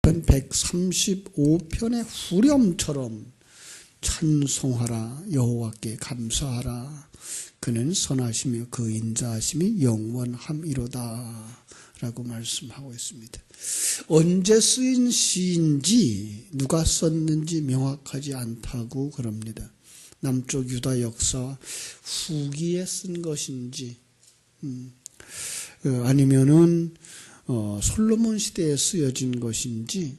시편 135편의 후렴처럼 찬송하라, 여호와께 감사하라, 그는 선하시며 그 인자하심이 영원함이로다 라고 말씀하고 있습니다. 언제 쓰인 시인지 누가 썼는지 명확하지 않다고 그럽니다. 남쪽 유다 역사 후기에 쓴 것인지 아니면은 솔로몬 시대에 쓰여진 것인지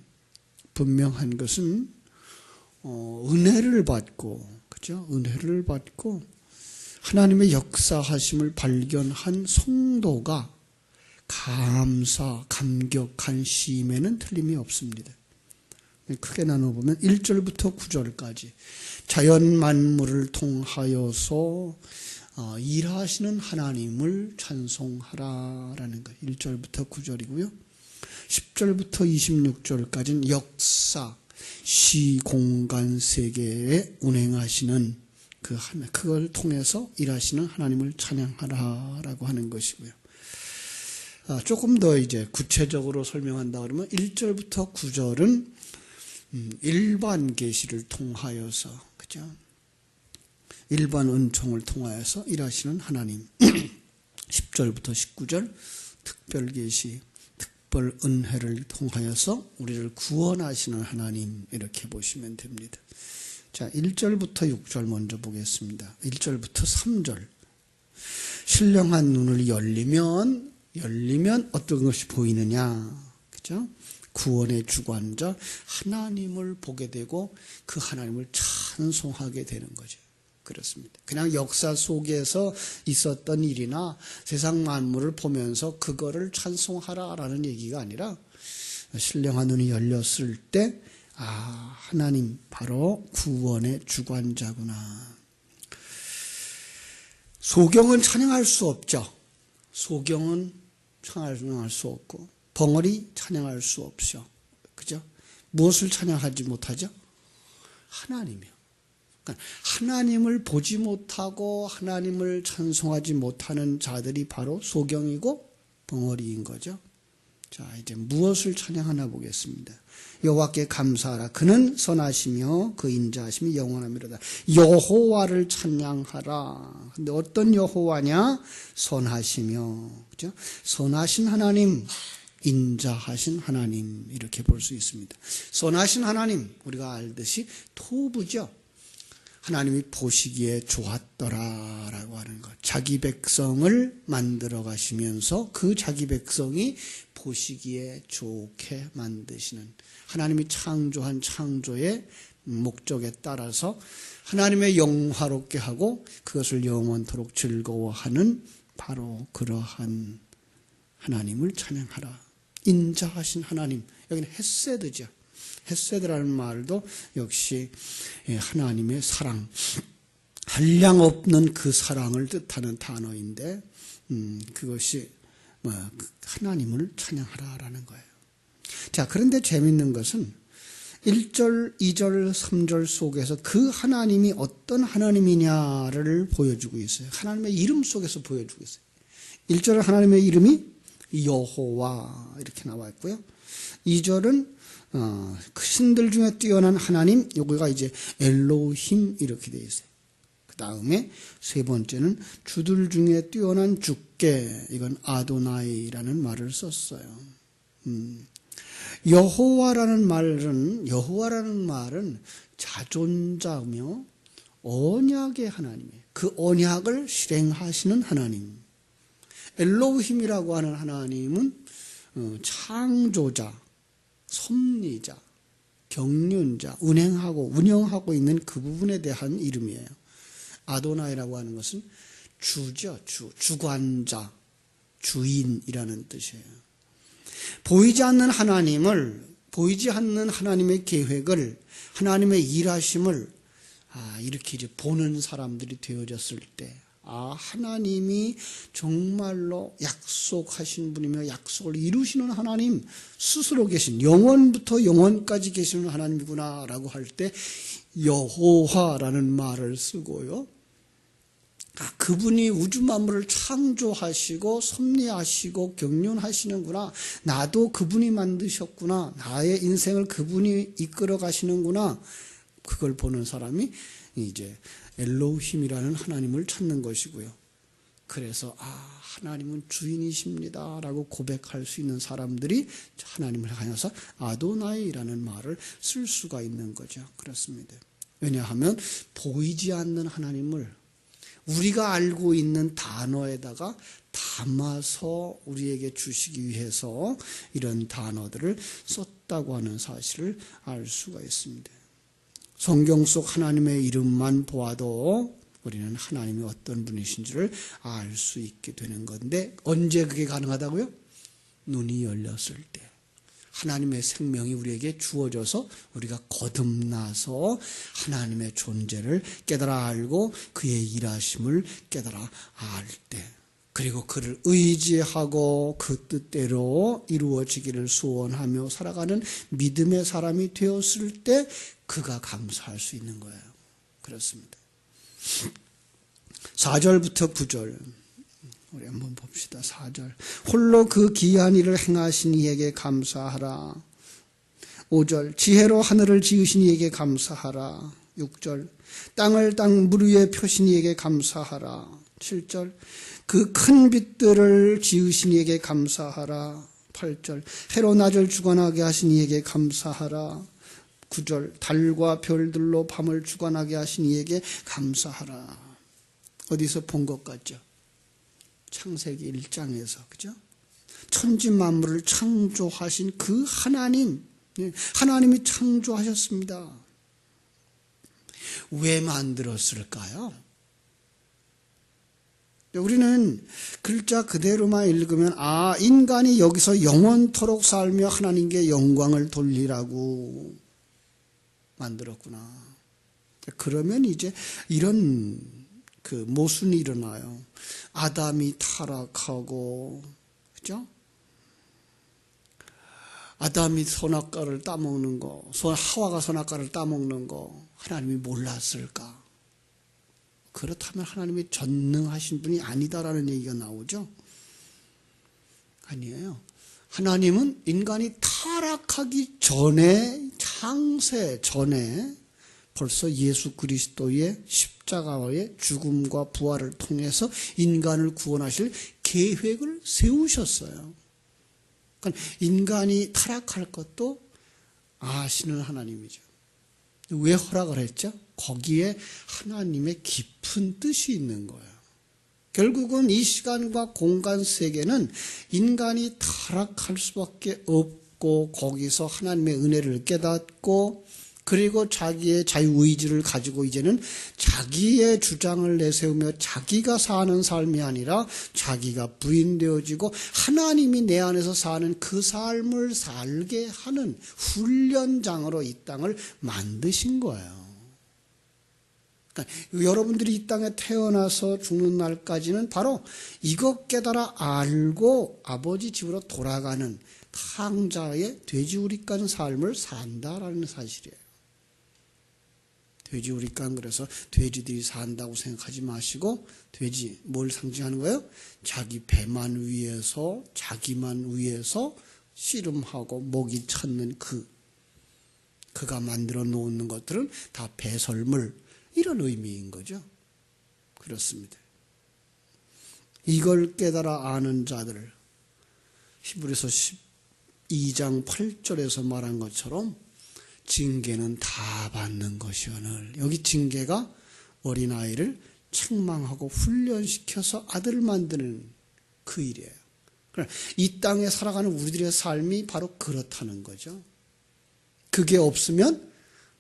분명한 것은 은혜를 받고, 그죠? 은혜를 받고 하나님의 역사하심을 발견한 성도가 감격한 시임에는 틀림이 없습니다. 크게 나눠보면 1절부터 9절까지 자연 만물을 통하여서 일하시는 하나님을 찬송하라라는 것. 1절부터 9절이고요. 10절부터 26절까지는 역사, 시, 공간, 세계에 운행하시는 그걸 통해서 일하시는 하나님을 찬양하라라고 하는 것이고요. 조금 더 이제 구체적으로 설명한다 그러면 1절부터 9절은 일반 계시를 통하여서, 그죠? 일반 은총을 통하여서 일하시는 하나님. 10절부터 19절 특별 계시, 특별 은혜를 통하여서 우리를 구원하시는 하나님, 이렇게 보시면 됩니다. 자, 1절부터 6절 먼저 보겠습니다. 1절부터 3절. 신령한 눈을 열리면 어떤 것이 보이느냐, 그죠? 구원의 주관자 하나님을 보게 되고 그 하나님을 찬송하게 되는 거죠. 그렇습니다. 그냥 역사 속에서 있었던 일이나 세상 만물을 보면서 그거를 찬송하라라는 얘기가 아니라 신령한 눈이 열렸을 때 하나님 바로 구원의 주관자구나. 소경은 찬양할 수 없죠. 소경은 찬양할 수 없고 벙어리 찬양할 수 없죠. 그죠? 무엇을 찬양하지 못하죠? 하나님이요. 그러니까 하나님을 보지 못하고 하나님을 찬송하지 못하는 자들이 바로 소경이고 벙어리인 거죠. 자, 이제 무엇을 찬양하나 보겠습니다. 여호와께 감사하라. 그는 선하시며 그 인자하심이 영원함이로다. 여호와를 찬양하라. 근데 어떤 여호와냐? 선하시며, 그죠? 선하신 하나님, 인자하신 하나님, 이렇게 볼 수 있습니다. 선하신 하나님, 우리가 알듯이 토부죠. 하나님이 보시기에 좋았더라라고 하는 것. 자기 백성을 만들어 가시면서 그 자기 백성이 보시기에 좋게 만드시는, 하나님이 창조한 창조의 목적에 따라서 하나님의 영화롭게 하고 그것을 영원토록 즐거워하는 바로 그러한 하나님을 찬양하라. 인자하신 하나님, 여기는 헤세드죠. 헤세드라는 말도 역시 하나님의 사랑, 한량 없는 그 사랑을 뜻하는 단어인데 그것이 하나님을 찬양하라라는 거예요. 자, 그런데 재밌는 것은 1절, 2절, 3절 속에서 그 하나님이 어떤 하나님이냐를 보여주고 있어요. 하나님의 이름 속에서 보여주고 있어요. 1절은 하나님의 이름이 여호와 이렇게 나와 있고요. 2절은 신들 중에 뛰어난 하나님, 여기가 이제 엘로힘 이렇게 되어 있어요. 그 다음에 세 번째는 주들 중에 뛰어난 주께, 이건 아도나이라는 말을 썼어요. 여호와라는 말은 자존자며 언약의 하나님이에요. 그 언약을 실행하시는 하나님. 엘로힘이라고 하는 하나님은 창조자, 섭리자, 경륜자, 운영하고 있는 그 부분에 대한 이름이에요. 아도나이라고 하는 것은 주죠. 주관자, 주인이라는 뜻이에요. 보이지 않는 하나님의 계획을, 하나님의 일하심을 이렇게 이제 보는 사람들이 되어졌을 때, 하나님이 정말로 약속하신 분이며 약속을 이루시는 하나님, 스스로 계신, 영원부터 영원까지 계시는 하나님이구나 라고 할 때 여호와라는 말을 쓰고요. 그분이 우주 만물을 창조하시고 섭리하시고 경륜하시는구나. 나도 그분이 만드셨구나. 나의 인생을 그분이 이끌어 가시는구나. 그걸 보는 사람이 이제 엘로힘이라는 하나님을 찾는 것이고요. 그래서 하나님은 주인이십니다 라고 고백할 수 있는 사람들이 하나님을 향해서 아도나이라는 말을 쓸 수가 있는 거죠. 그렇습니다. 왜냐하면 보이지 않는 하나님을 우리가 알고 있는 단어에다가 담아서 우리에게 주시기 위해서 이런 단어들을 썼다고 하는 사실을 알 수가 있습니다. 성경 속 하나님의 이름만 보아도 우리는 하나님이 어떤 분이신지를 알 수 있게 되는 건데, 언제 그게 가능하다고요? 눈이 열렸을 때. 하나님의 생명이 우리에게 주어져서 우리가 거듭나서 하나님의 존재를 깨달아 알고 그의 일하심을 깨달아 알 때, 그리고 그를 의지하고 그 뜻대로 이루어지기를 소원하며 살아가는 믿음의 사람이 되었을 때 그가 감사할 수 있는 거예요. 그렇습니다. 4절부터 9절 우리 한번 봅시다. 4절 홀로 그 기이한 일을 행하신 이에게 감사하라. 5절 지혜로 하늘을 지으신 이에게 감사하라. 6절 땅을 땅 물 위에 펴신 이에게 감사하라. 7절 그 큰 빛들을 지으신 이에게 감사하라. 8절 해로 낮을 주관하게 하신 이에게 감사하라. 9절 달과 별들로 밤을 주관하게 하신 이에게 감사하라. 어디서 본 것 같죠? 창세기 1장에서, 그죠? 천지 만물을 창조하신 그 하나님, 하나님이 창조하셨습니다. 왜 만들었을까요? 우리는 글자 그대로만 읽으면 인간이 여기서 영원토록 살며 하나님께 영광을 돌리라고 만들었구나. 그러면 이제 이런 모순이 일어나요. 아담이 타락하고, 그죠? 아담이 선악과를 따먹는 거, 하와가 선악과를 따먹는 거 하나님이 몰랐을까? 그렇다면 하나님이 전능하신 분이 아니다라는 얘기가 나오죠? 아니에요. 하나님은 인간이 타락하기 전에, 창세 전에 벌써 예수 그리스도의 십자가의 죽음과 부활을 통해서 인간을 구원하실 계획을 세우셨어요. 그러니까 인간이 타락할 것도 아시는 하나님이죠. 왜 허락을 했죠? 거기에 하나님의 깊은 뜻이 있는 거예요. 결국은 이 시간과 공간 세계는 인간이 타락할 수밖에 없고, 거기서 하나님의 은혜를 깨닫고, 그리고 자기의 자유의지를 가지고 이제는 자기의 주장을 내세우며 자기가 사는 삶이 아니라 자기가 부인되어지고 하나님이 내 안에서 사는 그 삶을 살게 하는 훈련장으로 이 땅을 만드신 거예요. 그러니까 여러분들이 이 땅에 태어나서 죽는 날까지는 바로 이것 깨달아 알고 아버지 집으로 돌아가는 탕자의 돼지우리 깐 삶을 산다라는 사실이에요. 돼지우리 깐, 그래서 돼지들이 산다고 생각하지 마시고, 돼지 뭘 상징하는 거예요? 자기 배만 위해서, 자기만 위해서 씨름하고 먹이 찾는 그가 만들어 놓는 것들은 다 배설물, 이런 의미인 거죠. 그렇습니다. 이걸 깨달아 아는 자들, 히브리서 12장 8절에서 말한 것처럼 징계는 다 받는 것이오늘. 여기 징계가 어린아이를 책망하고 훈련시켜서 아들 만드는 그 일이에요. 이 땅에 살아가는 우리들의 삶이 바로 그렇다는 거죠. 그게 없으면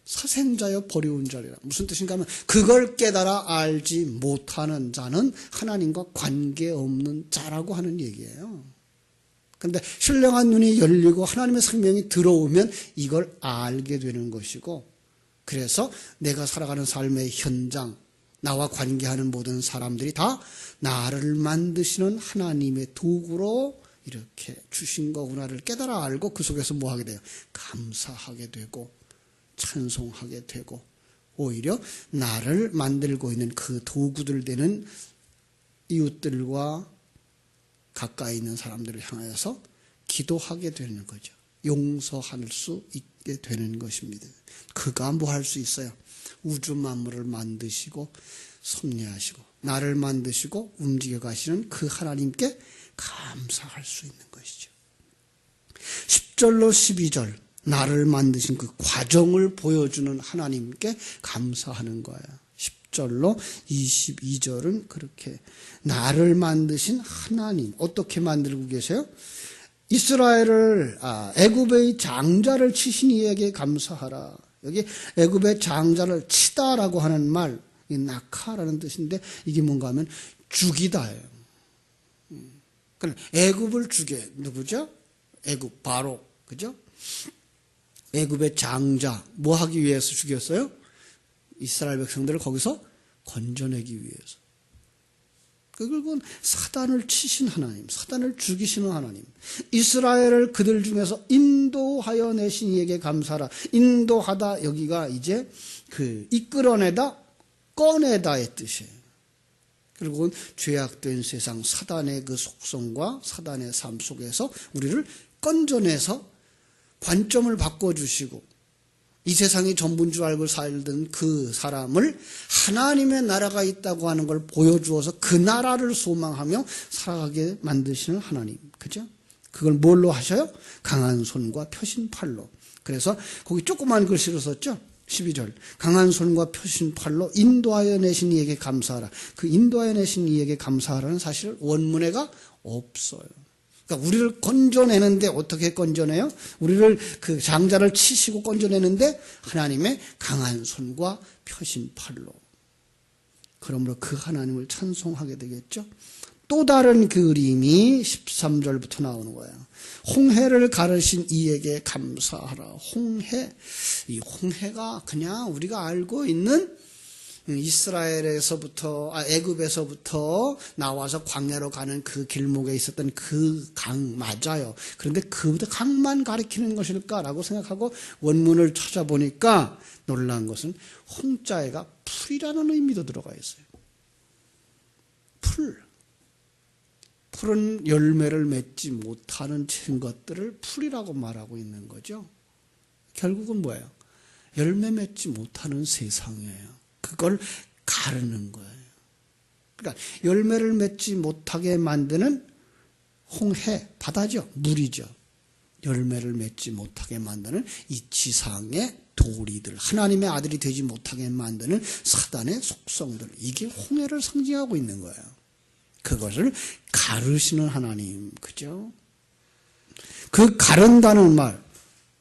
사생자여 버리운 자리라. 무슨 뜻인가 하면 그걸 깨달아 알지 못하는 자는 하나님과 관계없는 자라고 하는 얘기예요. 그런데 신령한 눈이 열리고 하나님의 생명이 들어오면 이걸 알게 되는 것이고, 그래서 내가 살아가는 삶의 현장, 나와 관계하는 모든 사람들이 다 나를 만드시는 하나님의 도구로 이렇게 주신 거구나를 깨달아 알고 그 속에서 뭐 하게 돼요? 감사하게 되고 찬송하게 되고 오히려 나를 만들고 있는 그 도구들 되는 이웃들과 가까이 있는 사람들을 향해서 기도하게 되는 거죠. 용서할 수 있게 되는 것입니다. 그가 뭐 할 수 있어요? 우주 만물을 만드시고 섭리하시고 나를 만드시고 움직여 가시는 그 하나님께 감사할 수 있는 것이죠. 10절로 12절 나를 만드신 그 과정을 보여주는 하나님께 감사하는 거예요. 10절로 22절은 그렇게 나를 만드신 하나님 어떻게 만들고 계세요? 이스라엘을 애굽의 장자를 치신 이에게 감사하라. 여기 애굽의 장자를 치다라고 하는 말, 이 낙하라는 뜻인데 이게 뭔가 하면 죽이다예요. 애굽을 죽여 누구죠? 애굽 바로 그죠? 애굽의 장자 뭐 하기 위해서 죽였어요? 이스라엘 백성들을 거기서 건져내기 위해서. 그건 사단을 치신 하나님, 사단을 죽이시는 하나님. 이스라엘을 그들 중에서 인도하여 내신 이에게 감사하라. 인도하다 여기가 이제 그 이끌어내다, 꺼내다의 뜻이에요. 결국은 죄악된 세상, 사단의 그 속성과 사단의 삶 속에서 우리를 건져내서 관점을 바꿔주시고 이 세상이 전부인 줄 알고 살던 그 사람을 하나님의 나라가 있다고 하는 걸 보여주어서 그 나라를 소망하며 살아가게 만드시는 하나님. 그죠? 그걸 뭘로 하셔요? 강한 손과 펴신 팔로. 그래서 거기 조그만 글씨로 썼죠? 12절. 강한 손과 펴신 팔로 인도하여 내신 이에게 감사하라. 그 인도하여 내신 이에게 감사하라는 사실 원문에가 없어요. 그러니까 우리를 건져내는데 어떻게 건져내요? 우리를 그 장자를 치시고 건져내는데 하나님의 강한 손과 펴신 팔로. 그러므로 그 하나님을 찬송하게 되겠죠. 또 다른 그림이 13절부터 나오는 거예요. 홍해를 가르신 이에게 감사하라. 홍해. 이 홍해가 그냥 우리가 알고 있는 이스라엘에서부터 애굽에서부터 나와서 광야로 가는 그 길목에 있었던 그 강 맞아요. 그런데 그 강만 가리키는 것일까라고 생각하고 원문을 찾아보니까 놀라운 것은 홍자에가 풀이라는 의미도 들어가 있어요. 풀. 풀은 열매를 맺지 못하는 것들을 풀이라고 말하고 있는 거죠. 결국은 뭐예요? 열매 맺지 못하는 세상이에요. 그걸 가르는 거예요. 그러니까 열매를 맺지 못하게 만드는 홍해, 바다죠. 물이죠. 열매를 맺지 못하게 만드는 이 지상의 도리들, 하나님의 아들이 되지 못하게 만드는 사단의 속성들, 이게 홍해를 상징하고 있는 거예요. 그것을 가르시는 하나님, 그죠? 그 가른다는 말,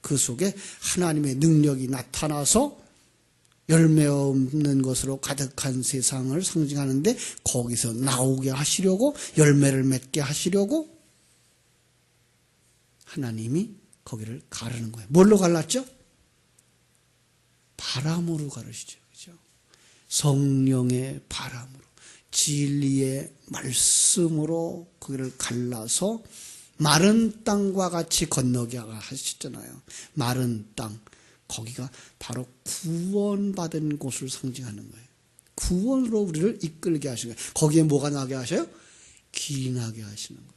그 속에 하나님의 능력이 나타나서 열매 없는 것으로 가득한 세상을 상징하는데 거기서 나오게 하시려고 열매를 맺게 하시려고 하나님이 거기를 가르는 거예요. 뭘로 갈랐죠? 바람으로 가르시죠. 그죠? 성령의 바람으로 진리의 말씀으로 거기를 갈라서 마른 땅과 같이 건너게 하시잖아요. 마른 땅. 거기가 바로 구원받은 곳을 상징하는 거예요. 구원으로 우리를 이끌게 하시는 거예요. 거기에 뭐가 나게 하셔요? 길이 나게 하시는 거예요.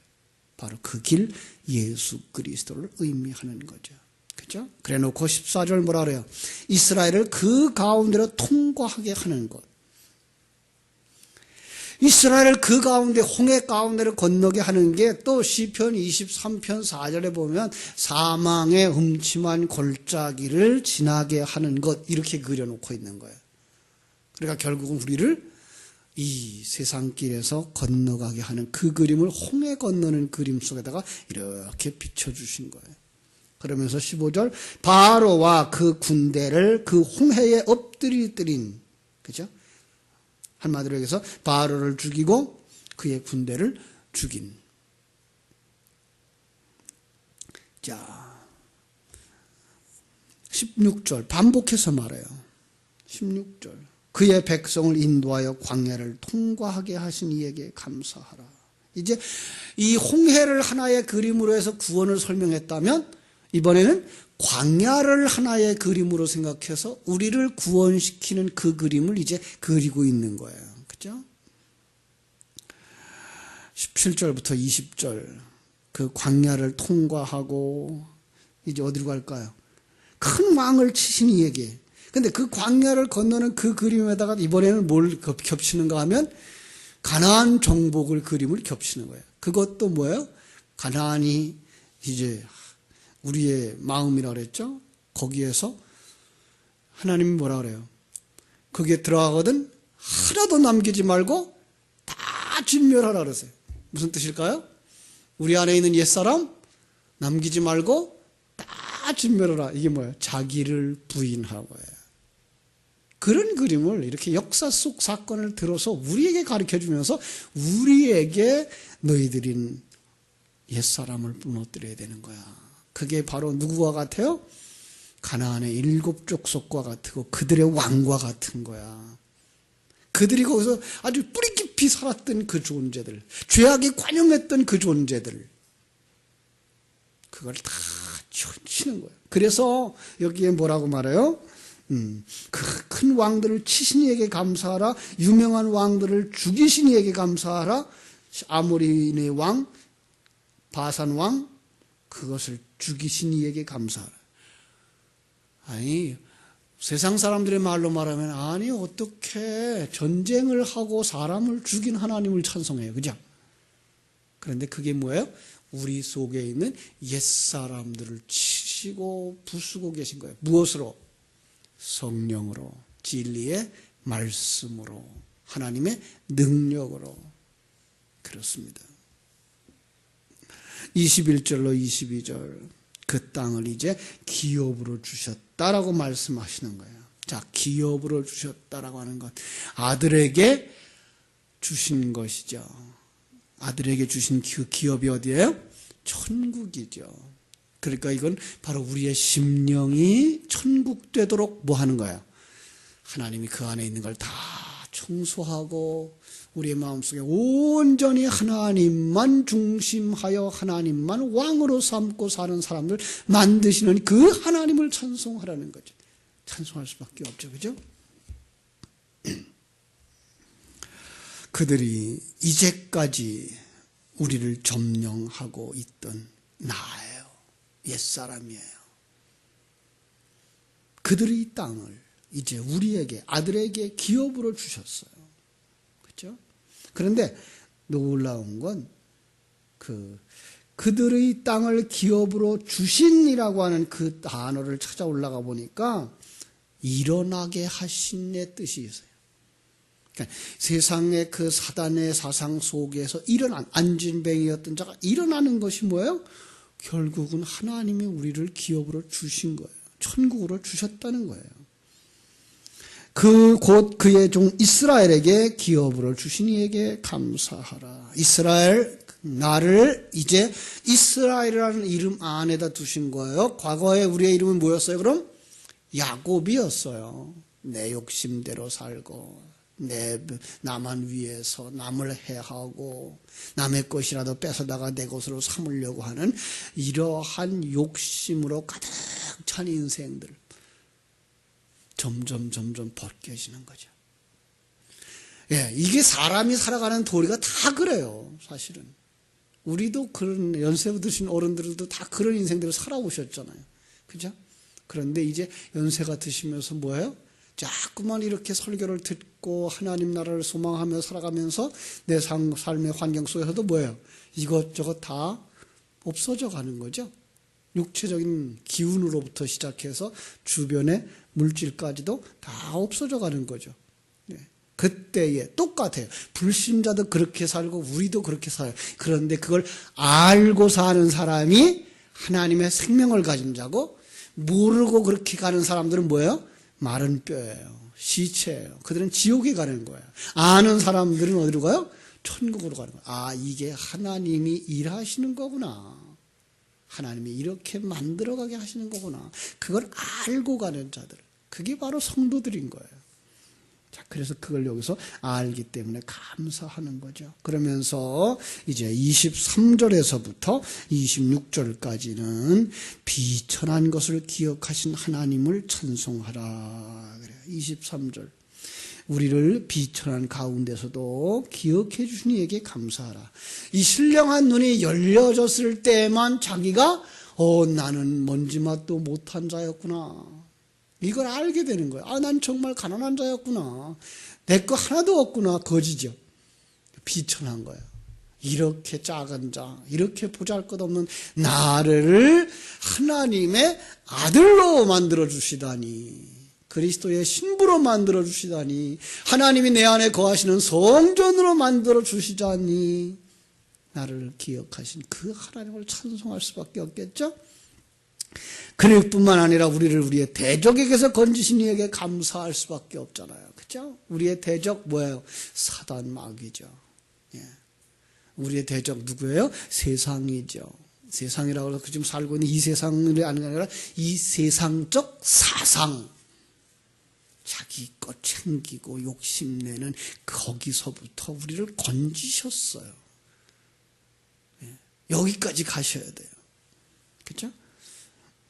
바로 그 길 예수 그리스도를 의미하는 거죠. 그렇죠? 그래 놓고 14절 뭐라 그래요? 이스라엘을 그 가운데로 통과하게 하는 것. 이스라엘을 그 가운데 홍해 가운데를 건너게 하는 게 또 시편 23편 4절에 보면 사망의 음침한 골짜기를 지나게 하는 것 이렇게 그려놓고 있는 거예요. 그러니까 결국은 우리를 이 세상길에서 건너가게 하는 그 그림을 홍해 건너는 그림 속에다가 이렇게 비춰주신 거예요. 그러면서 15절 바로와 그 군대를 그 홍해에 엎드리뜨린 그죠? 한마디로 얘기해서 바로를 죽이고 그의 군대를 죽인. 자, 16절 반복해서 말해요. 16절 그의 백성을 인도하여 광야를 통과하게 하신 이에게 감사하라. 이제 이 홍해를 하나의 그림으로 해서 구원을 설명했다면 이번에는 광야를 하나의 그림으로 생각해서 우리를 구원시키는 그 그림을 이제 그리고 있는 거예요. 그죠? 17절부터 20절 그 광야를 통과하고 이제 어디로 갈까요? 큰 왕을 치신 이에게. 근데 그 광야를 건너는 그 그림에다가 이번에는 뭘 겹치는가 하면 가나안 정복을 그림을 겹치는 거예요. 그것도 뭐예요? 가나안이 이제 우리의 마음이라 그랬죠? 거기에서 하나님이 뭐라 그래요? 거기에 들어가거든 하나도 남기지 말고 다 진멸하라 그러세요. 무슨 뜻일까요? 우리 안에 있는 옛사람 남기지 말고 다 진멸하라. 이게 뭐예요? 자기를 부인하고요. 그런 그림을 이렇게 역사 속 사건을 들어서 우리에게 가르쳐주면서 우리에게 너희들인 옛사람을 무너뜨려야 되는 거야. 그게 바로 누구와 같아요? 가나안의 7 족속과 같고 그들의 왕과 같은 거야. 그들이 거기서 아주 뿌리 깊이 살았던 그 존재들, 죄악에 관영했던 그 존재들, 그걸 다 치는 거예요. 그래서 여기에 뭐라고 말해요? 그 큰 왕들을 치신 이에게 감사하라. 유명한 왕들을 죽이신 이에게 감사하라. 아모리의 왕, 바산 왕, 그것을 죽이신 이에게 감사하라. 아니, 세상 사람들의 말로 말하면 아니 어떻게 전쟁을 하고 사람을 죽인 하나님을 찬송해요. 그죠? 그런데 그게 뭐예요? 우리 속에 있는 옛사람들을 치시고 부수고 계신 거예요. 무엇으로? 성령으로, 진리의 말씀으로, 하나님의 능력으로. 그렇습니다. 21절로 22절 그 땅을 이제 기업으로 주셨다라고 말씀하시는 거예요. 자, 기업으로 주셨다라고 하는 것, 아들에게 주신 것이죠. 아들에게 주신 그 기업이 어디예요? 천국이죠. 그러니까 이건 바로 우리의 심령이 천국 되도록 뭐 하는 거예요? 하나님이 그 안에 있는 걸 다 청소하고 우리의 마음속에 온전히 하나님만 중심하여 하나님만 왕으로 삼고 사는 사람들 만드시는 그 하나님을 찬송하라는 거죠. 찬송할 수밖에 없죠. 그죠? 그들이 이제까지 우리를 점령하고 있던 나예요. 옛사람이에요. 그들이 이 땅을 이제 우리에게, 아들에게 기업으로 주셨어요. 그렇죠? 그런데 놀라운 건 그들의 땅을 기업으로 주신이라고 하는 그 단어를 찾아 올라가 보니까 일어나게 하신의 뜻이 있어요. 그러니까 세상의 그 사단의 사상 속에서 일어난 안진뱅이였던 자가 일어나는 것이 뭐예요? 결국은 하나님이 우리를 기업으로 주신 거예요. 천국으로 주셨다는 거예요. 곧 그의 종 이스라엘에게 기업으로 주신 이에게 감사하라. 이스라엘, 나를 이제 이스라엘이라는 이름 안에다 두신 거예요. 과거에 우리의 이름은 뭐였어요? 그럼 야곱이었어요. 내 욕심대로 살고 나만 위해서 남을 해하고 남의 것이라도 뺏어다가 내 것으로 삼으려고 하는 이러한 욕심으로 가득 찬 인생들 점점 벗겨지는 거죠. 예, 이게 사람이 살아가는 도리가 다 그래요. 사실은 우리도 그런 연세 드신 어른들도 다 그런 인생들을 살아오셨잖아요. 그죠? 그런데 이제 연세가 드시면서 뭐예요? 자꾸만 이렇게 설교를 듣고 하나님 나라를 소망하며 살아가면서 내 삶의 환경 속에서도 뭐예요? 이것저것 다 없어져 가는 거죠. 육체적인 기운으로부터 시작해서 주변의 물질까지도 다 없어져 가는 거죠. 네. 그때에 똑같아요. 불신자도 그렇게 살고 우리도 그렇게 살아요. 그런데 그걸 알고 사는 사람이 하나님의 생명을 가진 자고, 모르고 그렇게 가는 사람들은 뭐예요? 마른 뼈예요. 시체예요. 그들은 지옥에 가는 거예요. 아는 사람들은 어디로 가요? 천국으로 가는 거예요. 아, 이게 하나님이 일하시는 거구나. 하나님이 이렇게 만들어가게 하시는 거구나. 그걸 알고 가는 자들, 그게 바로 성도들인 거예요. 자, 그래서 그걸 여기서 알기 때문에 감사하는 거죠. 그러면서 이제 23절에서부터 26절까지는 비천한 것을 기억하신 하나님을 찬송하라. 그래요. 23절. 우리를 비천한 가운데서도 기억해 주신 이에게 감사하라. 이 신령한 눈이 열려졌을 때만 자기가 나는 먼지맛도 못한 자였구나. 이걸 알게 되는 거예요. 아, 난 정말 가난한 자였구나. 내 거 하나도 없구나. 거지죠. 비천한 거예요. 이렇게 작은 자, 이렇게 보잘것없는 나를 하나님의 아들로 만들어주시다니, 그리스도의 신부로 만들어주시다니, 하나님이 내 안에 거하시는 성전으로 만들어주시다니, 나를 기억하신 그 하나님을 찬송할 수밖에 없겠죠? 그럴 뿐만 아니라 우리를 우리의 대적에게서 건지신 이에게 감사할 수밖에 없잖아요. 그죠? 우리의 대적 뭐예요? 사단 마귀죠. 예. 우리의 대적 누구예요? 세상이죠. 세상이라고 해서 지금 살고 있는 이 세상이 아니라 이 세상적 사상. 자기 것 챙기고 욕심내는 거기서부터 우리를 건지셨어요. 예. 여기까지 가셔야 돼요. 그죠?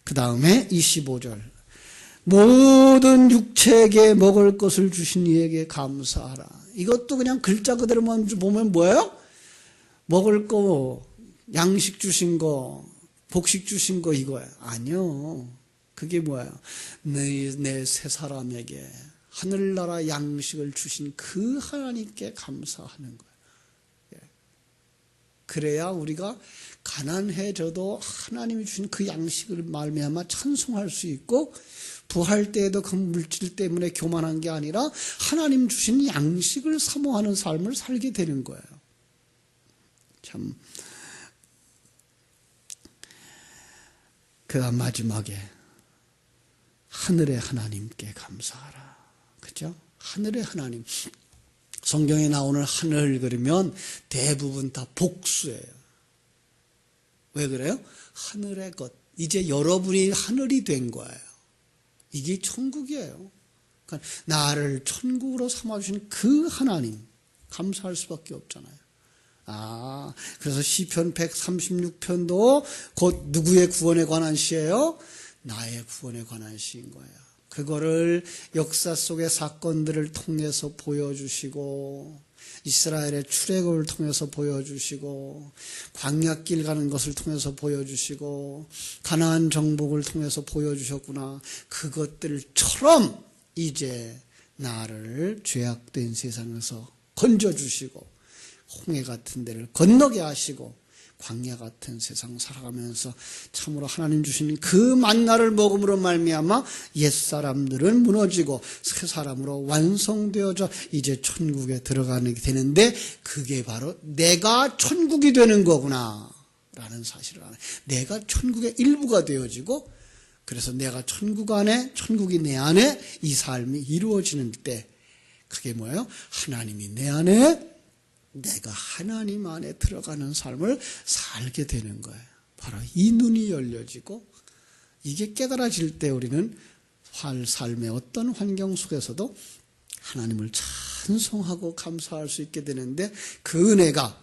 그 다음에 25절. 모든 육체에게 먹을 것을 주신 이에게 감사하라. 이것도 그냥 글자 그대로만 보면 뭐예요? 먹을 거, 양식 주신 거, 복식 주신 거 이거예요. 아니요. 그게 뭐예요? 내 세 사람에게 하늘나라 양식을 주신 그 하나님께 감사하는 거예요. 그래야 우리가 가난해져도 하나님이 주신 그 양식을 말미암아 찬송할 수 있고, 부할 때에도 그 물질 때문에 교만한 게 아니라 하나님 주신 양식을 사모하는 삶을 살게 되는 거예요. 참, 그 마지막에 하늘의 하나님께 감사하라. 그죠? 하늘의 하나님. 성경에 나오는 하늘 그러면 대부분 다 복수예요. 왜 그래요? 하늘의 것. 이제 여러분이 하늘이 된 거예요. 이게 천국이에요. 그러니까 나를 천국으로 삼아주신 그 하나님 감사할 수밖에 없잖아요. 그래서 시편 136편도 곧 누구의 구원에 관한 시예요? 나의 구원에 관한 시인 거예요. 그거를 역사 속의 사건들을 통해서 보여주시고, 이스라엘의 출애굽을 통해서 보여주시고, 광야길 가는 것을 통해서 보여주시고, 가나안 정복을 통해서 보여주셨구나. 그것들처럼 이제 나를 죄악된 세상에서 건져주시고, 홍해 같은 데를 건너게 하시고, 광야 같은 세상 살아가면서 참으로 하나님 주신 그 만나를 먹음으로 말미암아 옛사람들은 무너지고 새 사람으로 완성되어져 이제 천국에 들어가게 되는데, 그게 바로 내가 천국이 되는 거구나 라는 사실을 알아요. 내가 천국의 일부가 되어지고, 그래서 내가 천국 안에, 천국이 내 안에 이 삶이 이루어지는 때, 그게 뭐예요? 하나님이 내 안에, 내가 하나님 안에 들어가는 삶을 살게 되는 거예요. 바로 이 눈이 열려지고, 이게 깨달아질 때 우리는 삶의 어떤 환경 속에서도 하나님을 찬송하고 감사할 수 있게 되는데, 그 은혜가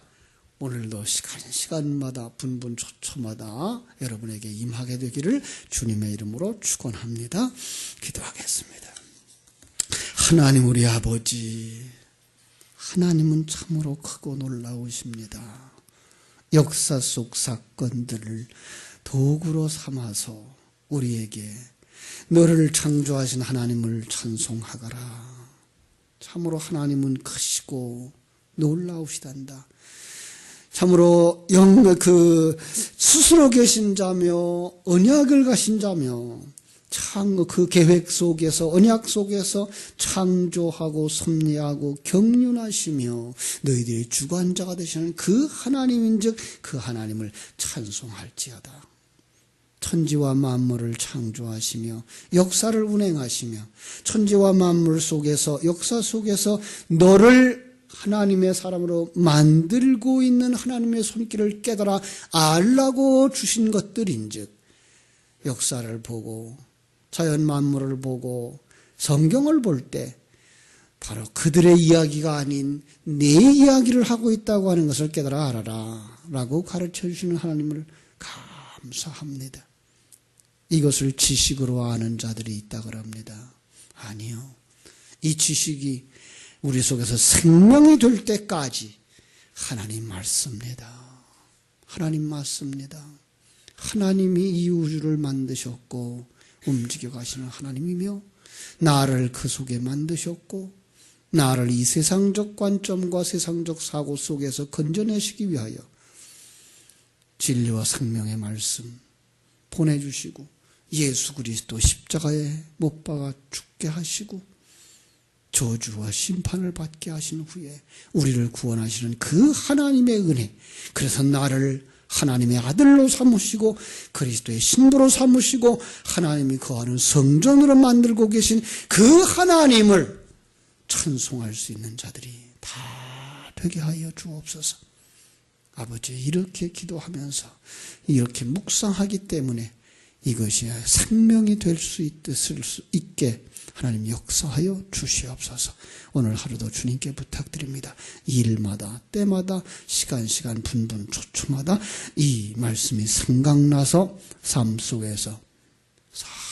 오늘도 시간마다 분분초초마다 여러분에게 임하게 되기를 주님의 이름으로 축원합니다. 기도하겠습니다. 하나님 우리 아버지, 하나님은 참으로 크고 놀라우십니다. 역사 속 사건들을 도구로 삼아서 우리에게 너를 창조하신 하나님을 찬송하거라. 참으로 하나님은 크시고 놀라우시단다. 참으로 스스로 계신 자며 언약을 가신 자며 그 계획 속에서, 언약 속에서 창조하고 섭리하고 경륜하시며 너희들의 주관자가 되시는 그 하나님인즉 그 하나님을 찬송할지어다. 천지와 만물을 창조하시며 역사를 운행하시며 천지와 만물 속에서, 역사 속에서 너를 하나님의 사람으로 만들고 있는 하나님의 손길을 깨달아 알라고 주신 것들인즉, 역사를 보고 자연 만물을 보고 성경을 볼 때 바로 그들의 이야기가 아닌 내 이야기를 하고 있다고 하는 것을 깨달아 알아라 라고 가르쳐 주시는 하나님을 감사합니다. 이것을 지식으로 아는 자들이 있다고 합니다. 아니요. 이 지식이 우리 속에서 생명이 될 때까지 하나님 맞습니다. 하나님 맞습니다. 하나님이 이 우주를 만드셨고 움직여 가시는 하나님이며 나를 그 속에 만드셨고 나를 이 세상적 관점과 세상적 사고 속에서 건져내시기 위하여 진리와 생명의 말씀 보내주시고 예수 그리스도 십자가에 못 박아 죽게 하시고 저주와 심판을 받게 하신 후에 우리를 구원하시는 그 하나님의 은혜, 그래서 나를 하나님의 아들로 삼으시고 그리스도의 신부로 삼으시고 하나님이 거하는 성전으로 만들고 계신 그 하나님을 찬송할 수 있는 자들이 다 되게 하여 주옵소서. 아버지, 이렇게 기도하면서 이렇게 묵상하기 때문에 이것이 생명이 될 수 있게 하나님 역사하여 주시옵소서. 오늘 하루도 주님께 부탁드립니다. 일마다 때마다 시간 분분 초초마다 이 말씀이 생각나서 삶 속에서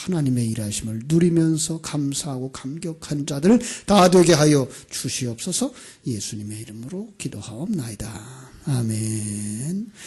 하나님의 일하심을 누리면서 감사하고 감격한 자들 다 되게 하여 주시옵소서. 예수님의 이름으로 기도하옵나이다. 아멘.